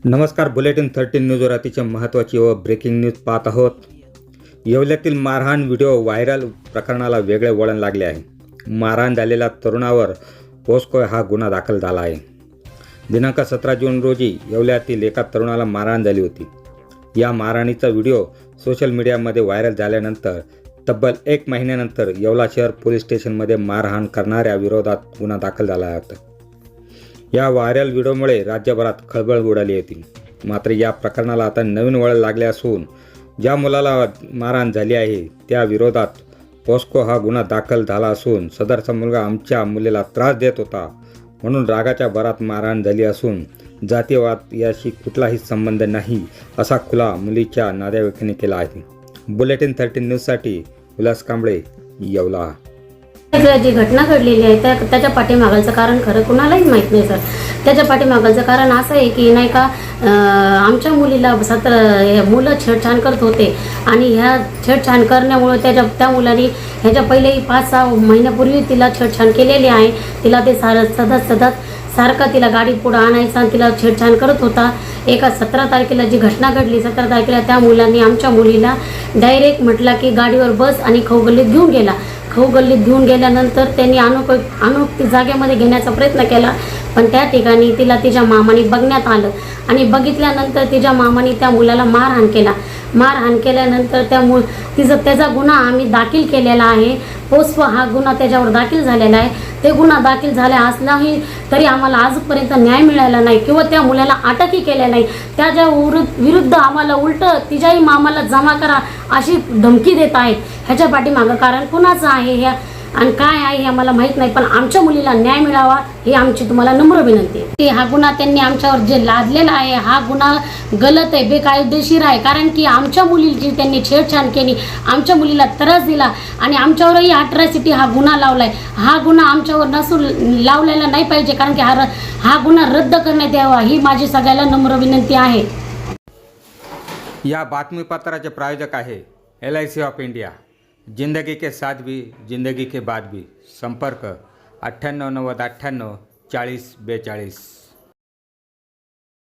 नमस्कार. बुलेटिन 13 न्यूजवर अतिशय महत्त्वाची व ब्रेकिंग न्यूज पाहत आहोत. येवल्यातील मारहाण व्हिडिओ व्हायरल प्रकरणाला वेगळे वळण लागले आहे. मारहाण झालेल्या तरुणावर पोस्को हा गुन्हा दाखल झाला आहे. दिनांक 17 जून रोजी येवल्यातील एका तरुणाला मारहाण झाली होती. या मारहाणीचा व्हिडिओ सोशल मीडियामध्ये व्हायरल झाल्यानंतर तब्बल 1 महिन्यानंतर येवला शहर पोलीस स्टेशनमध्ये मारहाण करणाऱ्या विरोधात गुन्हा दाखल झाला होता. या व्हायरल व्हिडिओमुळे राज्यभरात खळबळ उडाली होती. मात्र या प्रकरणाला आता नवीन वळण लागले असून ज्या मुलाला मारहाण झाली आहे त्या विरोधात पोस्को हा गुन्हा दाखल झाला असून सदरचा मुलगा आमच्या मुलीला त्रास देत होता म्हणून रागाच्या भरात मारहाण झाली असून जातीयवाद याशी कुठलाही संबंध नाही असा खुला मुलीच्या नातेवाईकांनी केला आहे. बुलेटिन 13 न्यूजसाठी उल्हास कांबळे, येवला. जी घटना घडलेली आहे त्याच्या पाठीमागाचं कारण खरं कुणालाही माहीत नाही सर. त्याच्या पाठीमागाचं कारण असं आहे की नाही का आमच्या मुलीला मुलं छेडछाड करत होते आणि ह्या छेडछाड करण्यामुळे त्या मुलांनी ह्याच्या पहिलेही 5-6 महिन्यापूर्वी तिला छेडछाड केलेली आहे. तिला ते सारखा तिला गाडीत पुढं आणायचा आणि तिला छेडछाड करत होता. एका 17 तारखेला जी घटना घडली 17 तारखेला त्या मुलांनी आमच्या मुलीला डायरेक्ट म्हटला की गाडीवर बस आणि खौगल्लीत घेऊन गेला. खौगल्लीत घेऊन गेल्यानंतर त्यांनी अनोळखी जागेमध्ये घेण्याचा प्रयत्न केला पण त्या ठिकाणी तिला तिच्या मामाने बघण्यात आलं आणि बघितल्यानंतर तिच्या मामाने त्या मुलाला मारहाण केला. मारहाण केल्यानंतर त्याचा गुन्हा आम्ही दाखल केलेला आहे. पोस्को हा गुन्हा त्याच्यावर दाखल झालेला आहे. ते गुन्हा दाखल झाला असलाही तरी आम्हाला आजपर्यंत न्याय मिळाला नाही किंवा त्या मुलाला अटकही केल्या नाही. त्याच्या विरुद्ध आम्हाला उलट तिच्याही मामाला जमा करा अशी धमकी देत आहेत. ह्याच्या पाठीमागं कारण कुणाचं आहे ह्या आणि काय आहे हे आम्हाला माहीत नाही पण आमच्या मुलीला न्याय मिळावा ही आमची तुम्हाला नम्र विनंती आहे. हा गुन्हा त्यांनी आमच्यावर जे लादलेला आहे हा गुन्हा गलत आहे, बेकायदेशीर आहे. कारण की आमच्या मुलीची त्यांनी छेडछाड केली, आमच्या मुलीला त्रास दिला आणि आमच्यावरही अट्रॉसिटी हा गुन्हा लावलाय. हा गुन्हा आमच्यावर नसून लावलेला नाही पाहिजे कारण की हा गुन्हा रद्द करण्यात यावा ही माझी सगळ्याला नम्र विनंती आहे. या बातमीपत्राचे प्रायोजक आहे LIC ऑफ इंडिया. जिंदगी के साथ भी जिंदगी के बाद भी. संपर्क 98 90 98 40 42.